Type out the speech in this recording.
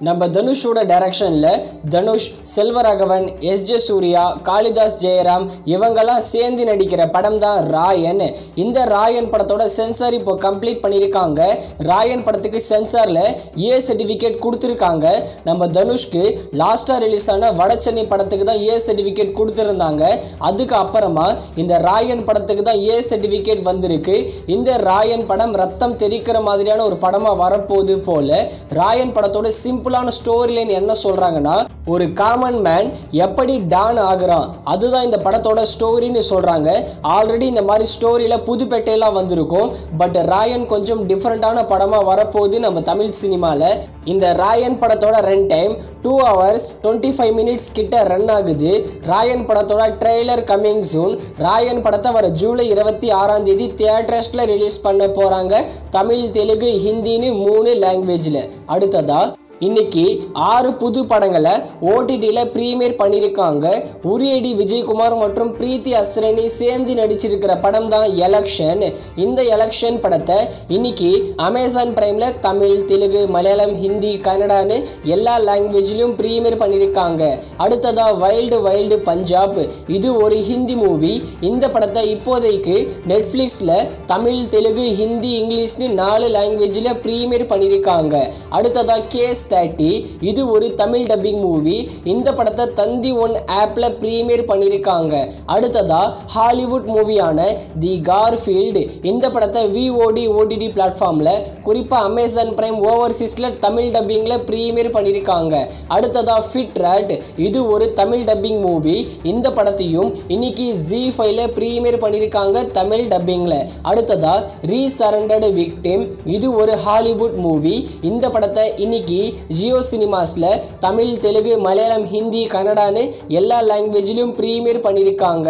நம்ம தனுஷோட டைரக்ஷன்ல தனுஷ், செல்வராகவன், எஸ்.ஜே. சூர்யா, காளிதாஸ் ஜெயராம் இவங்கெல்லாம் சேர்ந்து நடிக்கிற படம் தான் ராயன். இந்த ராயன் படத்தோட சென்சார் இப்போ கம்ப்ளீட் பண்ணியிருக்காங்க. ராயன் படத்துக்கு சென்சார்ல ஏ சர்டிஃபிகேட் கொடுத்துருக்காங்க. நம்ம தனுஷ்க்கு லாஸ்டா ரிலீஸ் ஆன வடச்சென்னை படத்துக்கு தான் ஏ சர்டிஃபிகேட் கொடுத்துருந்தாங்க. அதுக்கு அப்புறமா இந்த ராயன் படத்துக்கு தான் ஏ சர்டிஃபிகேட் வந்திருக்கு. இந்த ராயன் படம் ரத்தம் தெரிக்கிற மாதிரியான ஒரு படமா வரப்போகுது போல. ராயன் படத்தோட சிம்பிளான ஸ்டோரி லைன் என்ன சொல்றாங்கன்னா, ஒரு காமன் மேன் எப்படி டான் ஆகுறான் அதுதான் இந்த படத்தோட ஸ்டோரின்னு சொல்றாங்க. ஆல்ரெடி இந்த மாதிரி ஸ்டோரியில புதுப்பேட்டையெல்லாம் வந்திருக்கும். பட் ராயன் கொஞ்சம் டிஃப்ரெண்டான படமா வரப்போகுது நம்ம தமிழ் சினிமால. இந்த ராயன் படத்தோட ரன் டைம் 2 hours 25 minutes கிட்ட ரன் ஆகுது. ராயன் படத்தோட ட்ரெய்லர் கமிங் சூன். ராயன் படத்தை வர ஜூலை 26ஆம் தேதி தியேட்டர்ஸ்ல ரிலீஸ் பண்ண போறாங்க. தமிழ், தெலுங்கு, ஹிந்தின்னு 3 லாங்குவேஜ்ல. அடுத்ததா இன்னைக்கு 6 புது படங்களை ஓடிடியில் ப்ரீமியர் பண்ணியிருக்காங்க. உரியடி விஜயகுமார் மற்றும் பிரீத்தி அஸ்ரணி சேர்ந்து நடிச்சிருக்கிற படம் தான் எலெக்ஷன். இந்த எலெக்ஷன் படத்தை இன்னைக்கு அமேசான் பிரைம்ல தமிழ், தெலுங்கு, மலையாளம், ஹிந்தி, கன்னடான்னு எல்லா லாங்குவேஜ்லையும் ப்ரீமியர் பண்ணியிருக்காங்க. அடுத்ததா வைல்டு வைல்டு பஞ்சாப். இது ஒரு ஹிந்தி மூவி. இந்த படத்தை இப்போதைக்கு நெட்ஃப்ளிக்ஸில் தமிழ், தெலுங்கு, ஹிந்தி, இங்கிலீஷ்னு 4 லாங்குவேஜில் ப்ரீமியர் பண்ணியிருக்காங்க. அடுத்ததா கேஸ் 30. இது ஒரு தமிழ் டப்பிங் மூவி. இந்த படத்தை தந்தி ஒன் ஆப்ல ப்ரீமியர் பண்ணியிருக்காங்க. அடுத்ததா ஹாலிவுட் மூவியான தி கார்ஃபீல்டு. இந்த படத்தை VOD OTT பிளாட்ஃபார்ம்ல குறிப்பா அமேசான் பிரைம் ஓவர்சீஸ்ல தமிழ் டப்பிங்ல ப்ரீமியர் பண்ணியிருக்காங்க. அடுத்ததா ஃபிட் ராட். இது ஒரு தமிழ் டப்பிங் மூவி. இந்த படத்தையும் இன்னைக்கு ZEE5ல ப்ரீமியர் பண்ணியிருக்காங்க தமிழ் டப்பிங்ல. அடுத்ததா ரீசரண்டர்டு விக்டிம். இது ஒரு ஹாலிவுட் மூவி. இந்த படத்தை இன்னைக்கு ஜியோ சினிமாஸ்ல தமிழ், தெலுங்கு, மலையாளம், ஹிந்தி, கன்னடான்னு எல்லா லாங்குவேஜ்லையும் ப்ரீமியர் பண்ணியிருக்காங்க.